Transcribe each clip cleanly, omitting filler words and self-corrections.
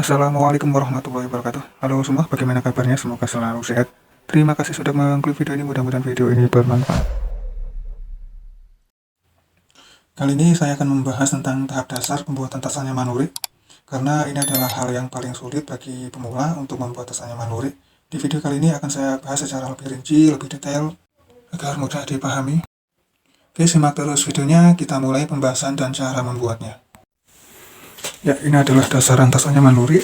Assalamualaikum warahmatullahi wabarakatuh. Halo semua, bagaimana kabarnya? Semoga selalu sehat. Terima kasih sudah mengklik video ini, mudah-mudahan video ini bermanfaat. Kali ini saya akan membahas tentang tahap dasar pembuatan tas anyaman lurik, karena ini adalah hal yang paling sulit bagi pemula untuk membuat tas anyaman lurik. Di video kali ini akan saya bahas secara lebih rinci, lebih detail, agar mudah dipahami. Oke, simak terus videonya, kita mulai pembahasan dan cara membuatnya. Ya, ini adalah dasaran tas anyaman lurik.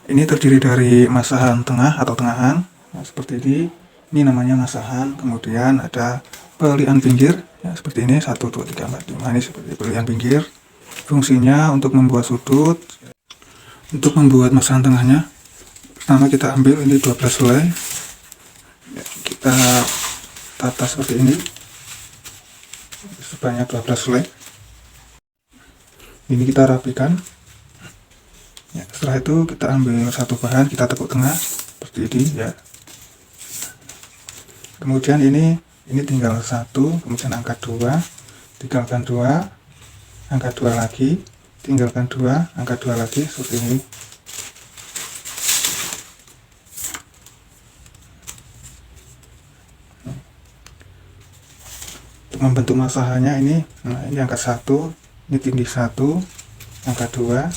Ini terdiri dari masahan tengah atau tengahan, nah, seperti ini. Ini namanya masahan. Kemudian ada pelian pinggir, ya, seperti ini, 1, 2, 3, 4, 5. Ini seperti pelian pinggir. Fungsinya untuk membuat sudut. Untuk membuat masahan tengahnya, pertama kita ambil ini 12 helai, ya, kita tata seperti ini sebanyak 12 helai. Ini kita rapikan, ya, setelah itu kita ambil satu bahan, kita tekuk tengah seperti ini, ya. Kemudian ini tinggal 1, kemudian angkat 2, tinggalkan 2, angkat 2 lagi, tinggalkan 2, angkat 2 lagi, seperti ini. Untuk membentuk masahannya ini, nah ini angkat 1, ini tindih 1, angkat 2,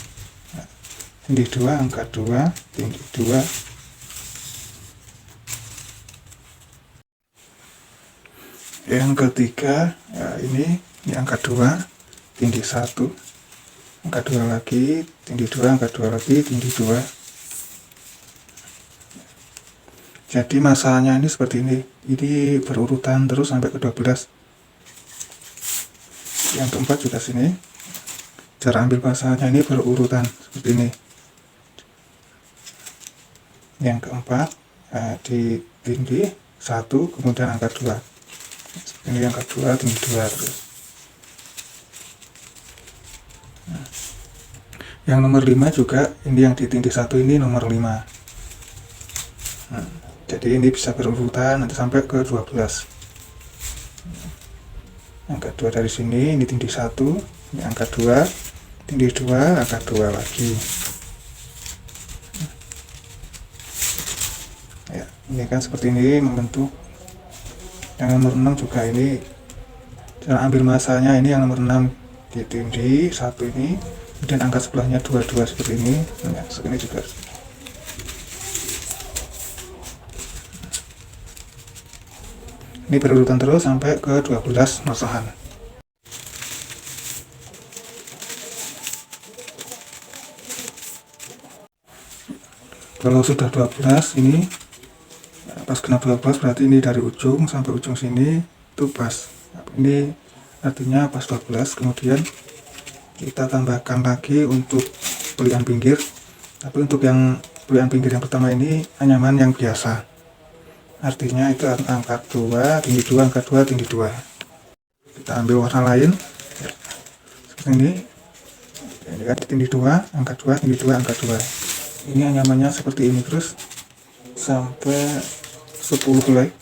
tindih 2, angkat 2, tindih 2. Yang ketiga, ya, ini angkat 2, tindih 1, angkat 2 lagi, tindih 2, angkat 2 lagi, tindih 2. Jadi masahannya ini seperti ini berurutan terus sampai ke 12. Yang keempat juga sini, cara ambil masahannya ini berurutan seperti ini. Yang keempat, ditindih 1, kemudian angkat 2. Ini angkat 2, tindih 2 terus. Nah, yang nomor 5 juga, ini yang ditindih 1 ini nomor 5. Nah, jadi ini bisa berurutan nanti sampai ke 12. Angkat 2 dari sini, ini tindih 1, ini angkat 2, tindih 2, angkat 2 lagi. Ya, ini kan seperti ini membentuk. Yang nomor 6 juga ini, cara ambil masanya ini yang nomor 6 ditindih 1 ini, kemudian angkat sebelahnya 2, 2 seperti ini. Nah, ini juga. Ini berurutan terus sampai ke 12 masahan. Kalau sudah 12 ini, pas kena 12 berarti ini dari ujung sampai ujung sini itu pas. Ini artinya pas 12. Kemudian kita tambahkan lagi untuk pelian pinggir. Tapi untuk yang pelian pinggir yang pertama ini anyaman yang biasa. Artinya itu angkat 2, tindih 2, angkat 2, tindih 2. Kita ambil warna lain, ya, seperti ini. Ini kan tindih 2, angkat 2, tindih 2, angkat 2. Ini anyamannya seperti ini terus sampai 10 helai.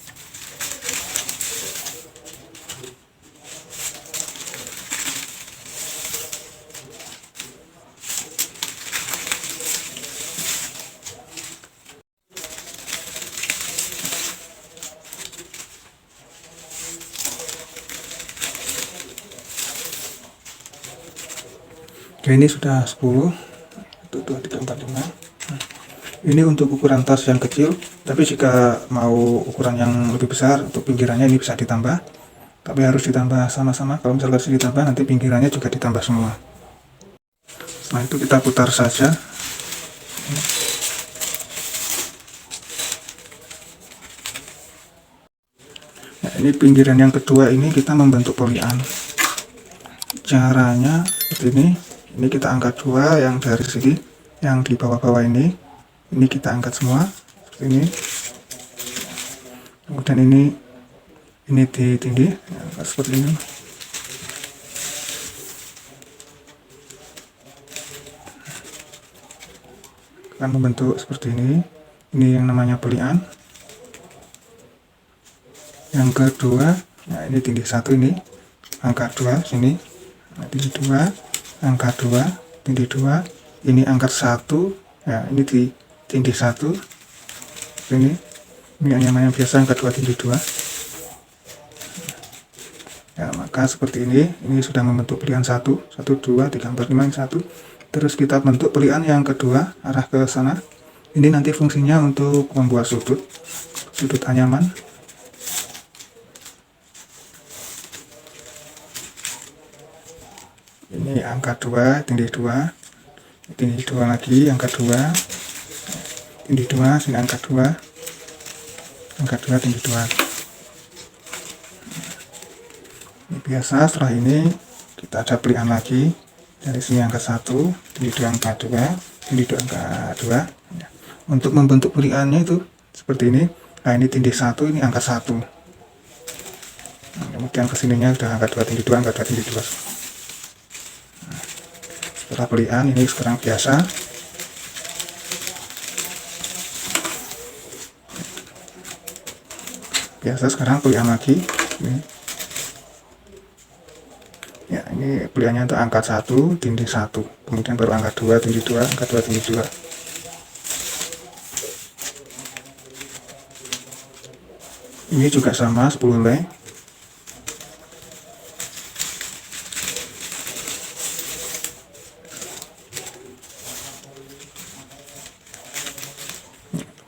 Oke, ini sudah 10, 1, 2, 3, 4, 5. Ini untuk ukuran tas yang kecil, tapi jika mau ukuran yang lebih besar, untuk pinggirannya ini bisa ditambah, tapi harus ditambah sama-sama. Kalau misalkan ditambah, nanti pinggirannya juga ditambah semua. Setelah itu kita putar saja. Nah, ini pinggiran yang kedua, ini kita membentuk pelian. Caranya seperti ini. Ini kita angkat 2 yang dari sini, yang di bawah-bawah ini kita angkat semua seperti ini. Kemudian ini ditindih, ya, seperti ini. Akan membentuk seperti ini. Ini yang namanya pelian. Yang kedua, nah ini tindih 1, ini angkat 2 sini, nah, tindih 2, angkat 2, tindih 2, ini angkat 1, ya ini ditindih 1, ini anyaman yang biasa angkat 2 tindih 2. Ya, maka seperti ini sudah membentuk pelihan 1, 1, 2, 3, 4, 5, 1. Terus kita bentuk pelihan yang kedua, arah ke sana. Ini nanti fungsinya untuk membuat sudut anyaman. Ini angka 2, tindih 2, tindih 2 lagi, angka 2, tindih 2, sini angka 2, angka 2, tindih 2. Ini biasa. Setelah ini kita ada pelihan lagi, dari sini angka 1, tindih 2, angka 2, tindih 2, angka 2. Untuk membentuk pelihannya itu seperti ini. Nah, ini tindih 1, ini angka 1. Nah, kemudian kesininya sudah angka 2, tindih 2, angka 2, tindih 2. Nah, setelah pelihan ini sekarang biasa. Sekarang pelihan lagi. Ya, ini pelihannya untuk angkat 1, tindih 1, kemudian baru angka 2, tindih 2, angka 2, tindih 2. Ini juga sama 10 leng.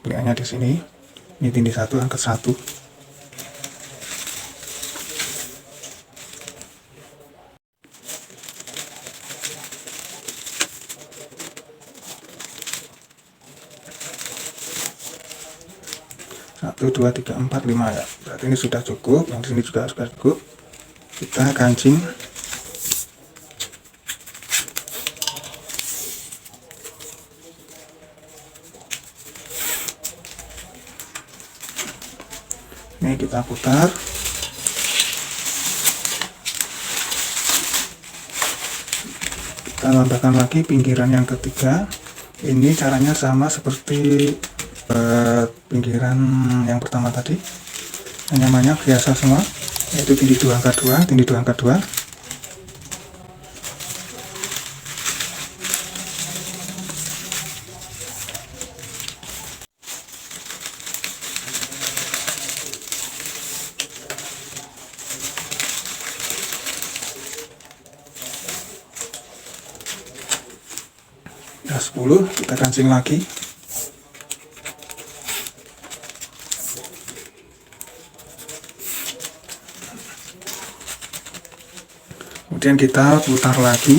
Pelihannya di sini. Ini tindih 1, angkat 1. Satu, 2, 3, 4, 5 ya. Berarti ini sudah cukup. Yang di sini juga sudah cukup. Kita kancing. Ini kita putar. Kita tambahkan lagi pinggiran yang ketiga. Ini caranya sama seperti pinggiran yang pertama tadi. Anyamannya biasa semua, yaitu tindih 2, angka 2, tindih 2, angka 2. Udah 10, kita kancing lagi. Kemudian kita putar lagi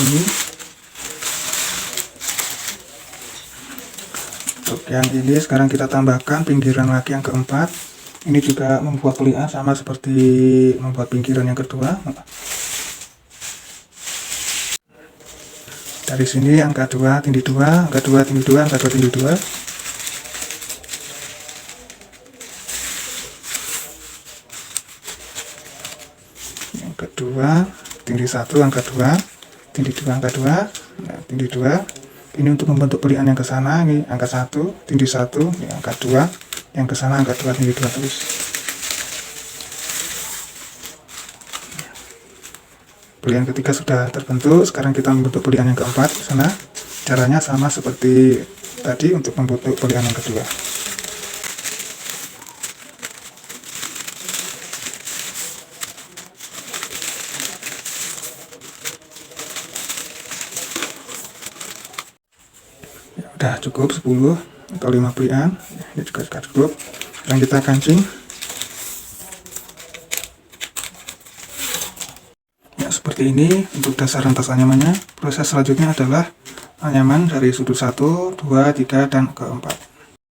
ini. Untuk yang ini sekarang kita tambahkan pinggiran lagi yang keempat. Ini juga membuat pelihan sama seperti membuat pinggiran yang kedua. Dari sini angka 2, tindih 2, angka 2, tindih 2, angka 2, tindih 2. Kedua, tindih 1, angka 2, tindih 2, angka 2, nah, tindih 2. Ini untuk membentuk pelihan yang ke sana, ini angka 1, tindih 1, ini angka 2, yang ke sana angka 2, tindih 2 terus. Pelihan ketiga sudah terbentuk. Sekarang kita membentuk pelihan yang keempat ke sana. Caranya sama seperti tadi untuk membentuk pelihan yang kedua. Udah cukup 10 atau 5 pelihan. Ini juga sudah cukup. Sekarang kita kancing. Ya, seperti ini untuk dasar rentas anyamannya. Proses selanjutnya adalah anyaman dari sudut 1, 2, 3, dan keempat.